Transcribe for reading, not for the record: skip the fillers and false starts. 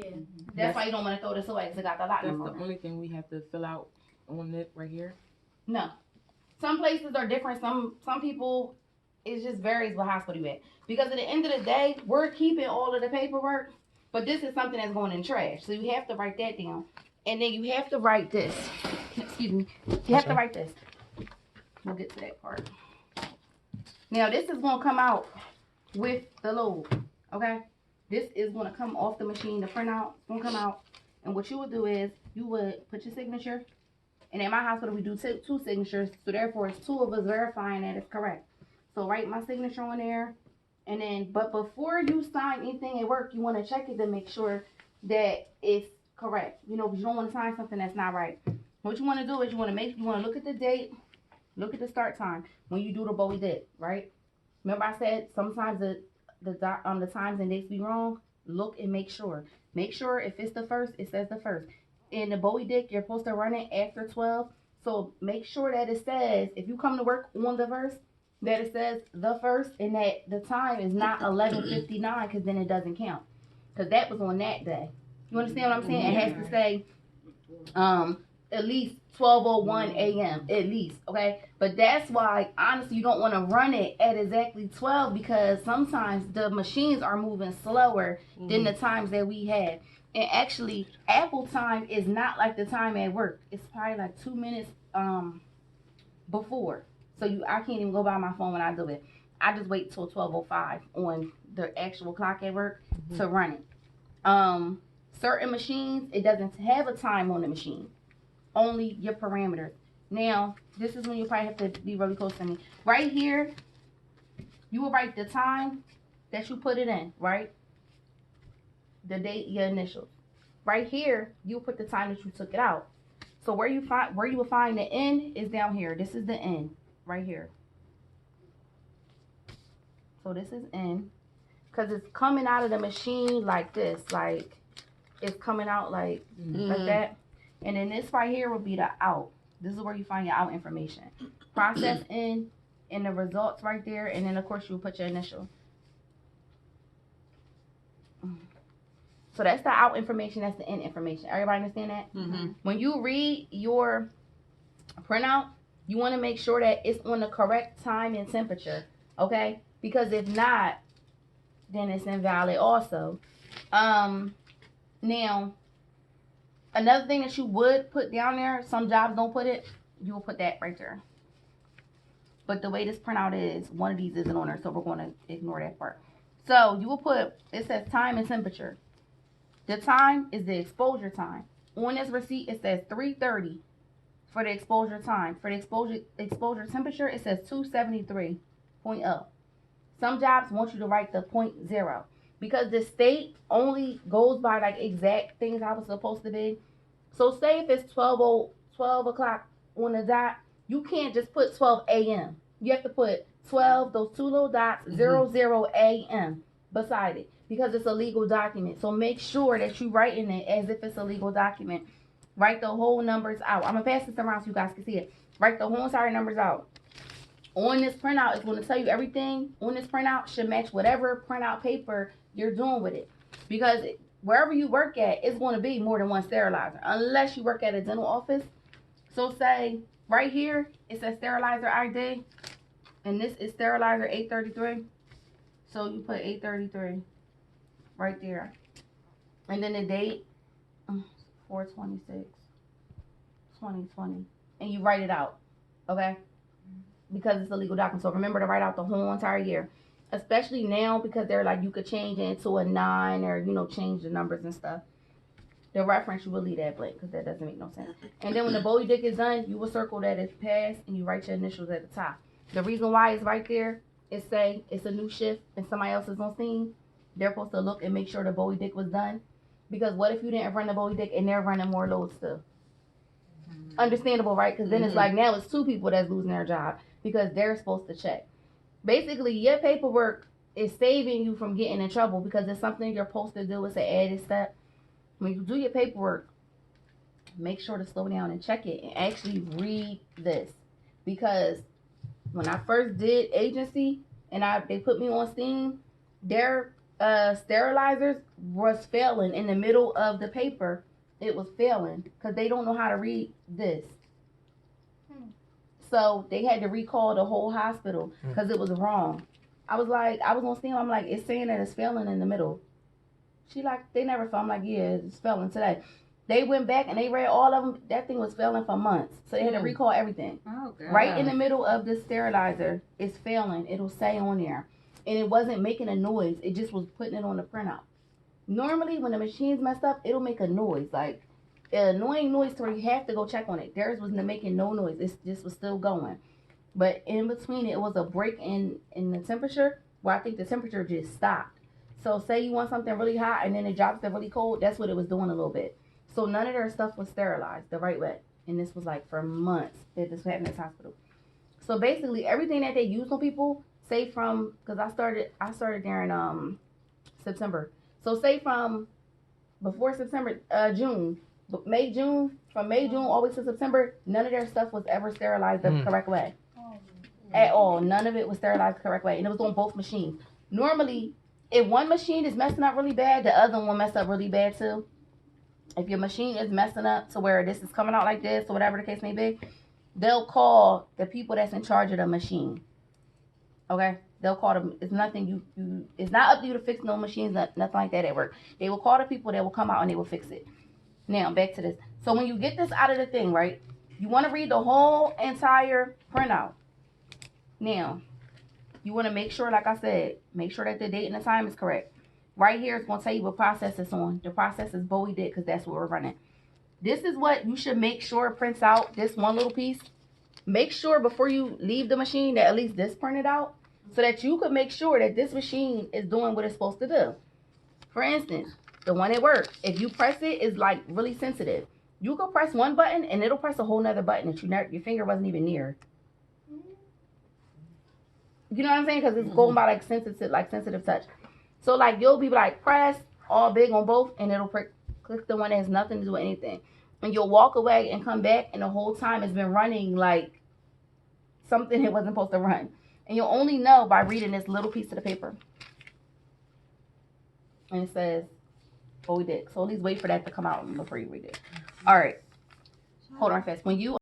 Yeah. That's why you don't want to throw this away because it got the lot number. That's the only thing we have to fill out on it right here? No. Some places are different. Some people, it just varies what hospital you at. Because at the end of the day, we're keeping all of the paperwork, but this is something that's going in trash. So you have to write that down. And then you have to write this. Excuse me. You have to write this. We'll get to that part. Now, this is going to come out with the load. Okay? This is going to come off the machine. The printout is going to come out. And what you would do is you would put your signature. And in my hospital, we do two signatures. So therefore, it's two of us verifying that it's correct. So write my signature on there. And then, but before you sign anything at work, you want to check it to make sure that it's correct. You know, because you don't want to sign something that's not right. What you want to do is you want to look at the date, look at the start time when you do the Bowie Dick, right? Remember I said sometimes the times and dates be wrong. Look and make sure. Make sure if it's the first, it says the first. In the Bowie Dick, you're supposed to run it after 12. So make sure that it says, if you come to work on the first, that it says the first and that the time is not 11:59 because then it doesn't count. Because that was on that day. You understand what I'm saying? It has to say at least 12:01 a.m. at least, okay? But that's why, honestly, you don't want to run it at exactly 12 because sometimes the machines are moving slower than the times that we have. And actually, Apple time is not like the time at work. It's probably like 2 minutes before. So I can't even go by my phone when I do it. I just wait till 12:05 on the actual clock at work to run it. Certain machines, it doesn't have a time on the machine. Only your parameters. Now, this is when you probably have to be really close to me. Right here, you will write the time that you put it in, right? The date, your initials. Right here, you'll put the time that you took it out. So where you will find the N is down here. This is the N, right here. So this is N, because it's coming out of the machine like this, like it's coming out like that. And then this right here will be the out. This is where you find your out information. Process in, and the results right there. And then, of course, you'll put your initial. So that's the out information. That's the in information. Everybody understand that? When you read your printout, you want to make sure that it's on the correct time and temperature. Okay? Because if not, then it's invalid also. Now, another thing that you would put down there, some jobs don't put it, you will put that right there. But the way this printout is, one of these isn't on there, so we're going to ignore that part. So you will put, it says time and temperature. The time is the exposure time. On this receipt, it says 3:30 for the exposure time. For the exposure temperature, it says 273.0. Some jobs want you to write the 0.0. Because the state only goes by like exact things I was supposed to be. So say if it's 12 o'clock on the dot, you can't just put 12 a.m. You have to put 12, those two little dots, 00 a.m. beside it. Because it's a legal document. So make sure that you writing it as if it's a legal document. Write the whole numbers out. I'm going to pass this around so you guys can see it. Write the whole entire numbers out. On this printout, it's going to tell you everything on this printout should match whatever printout paper you're doing with it. Because wherever you work at, it's going to be more than one sterilizer. Unless you work at a dental office. So say, right here, it says sterilizer ID. And this is sterilizer 833. So you put 833 right there. And then the date, 4/26/2020. And you write it out. Okay? Because it's a legal document. So remember to write out the whole entire year. Especially now because they're like you could change it into a 9 or, you know, change the numbers and stuff. The reference, you will leave that blank because that doesn't make no sense. And then when the Bowie Dick is done, you will circle that it's passed and you write your initials at the top. The reason why it's right there is say it's a new shift and somebody else is on scene. They're supposed to look and make sure the Bowie Dick was done. Because what if you didn't run the Bowie Dick and they're running more loads too? Understandable, right? Because then it's like now it's two people that's losing their job because they're supposed to check. Basically, your paperwork is saving you from getting in trouble because it's something you're supposed to do. It's an added step. When you do your paperwork, make sure to slow down and check it and actually read this. Because when I first did agency and they put me on Steam, their sterilizers was failing in the middle of the paper. It was failing because they don't know how to read this. So they had to recall the whole hospital because it was wrong. I was on Steam. I'm like, it's saying that it's failing in the middle. She like, they never fell. I'm like, yeah, it's failing today. They went back and they read all of them. That thing was failing for months. So they had to recall everything. Oh, God. Right in the middle of the sterilizer, it's failing. It'll say on there. And it wasn't making a noise. It just was putting it on the printout. Normally, when the machine's messed up, it'll make a noise. Like, an annoying noise to where you have to go check on it. Theirs was making no noise. It just was still going. But in between, it was a break in the temperature where I think the temperature just stopped. So say you want something really hot and then it drops to really cold. That's what it was doing a little bit. So none of their stuff was sterilized the right way. And this was like for months that this happened at this hospital. So basically everything that they use on people, say from, because I started there in September. So say from before September, June, from May, June, all the way to September, none of their stuff was ever sterilized the correct way. At all. None of it was sterilized the correct way. And it was on both machines. Normally, if one machine is messing up really bad, the other one messed up really bad too. If your machine is messing up to where this is coming out like this or whatever the case may be, they'll call the people that's in charge of the machine. Okay? They'll call them. It's nothing it's not up to you to fix no machines, nothing like that at work. They will call the people that will come out and they will fix it. Now, back to this. So when you get this out of the thing, right, you want to read the whole entire printout. Now, you want to make sure, like I said, make sure that the date and the time is correct. Right here, it's going to tell you what process it's on. The process is Bowie Dick because that's what we're running. This is what you should make sure prints out, this one little piece. Make sure before you leave the machine that at least this printed out so that you could make sure that this machine is doing what it's supposed to do. For instance, the one at work, if you press it, it's like really sensitive. You could press one button and it'll press a whole nother button that your finger wasn't even near. You know what I'm saying? Because it's going by like sensitive touch. So like you'll be like press all big on both and it'll click the one that has nothing to do with anything. And you'll walk away and come back and the whole time it's been running like something it wasn't supposed to run. And you'll only know by reading this little piece of the paper. And it says Bowie Dick. So at least wait for that to come out before you read it. All right. Hold on fast. When you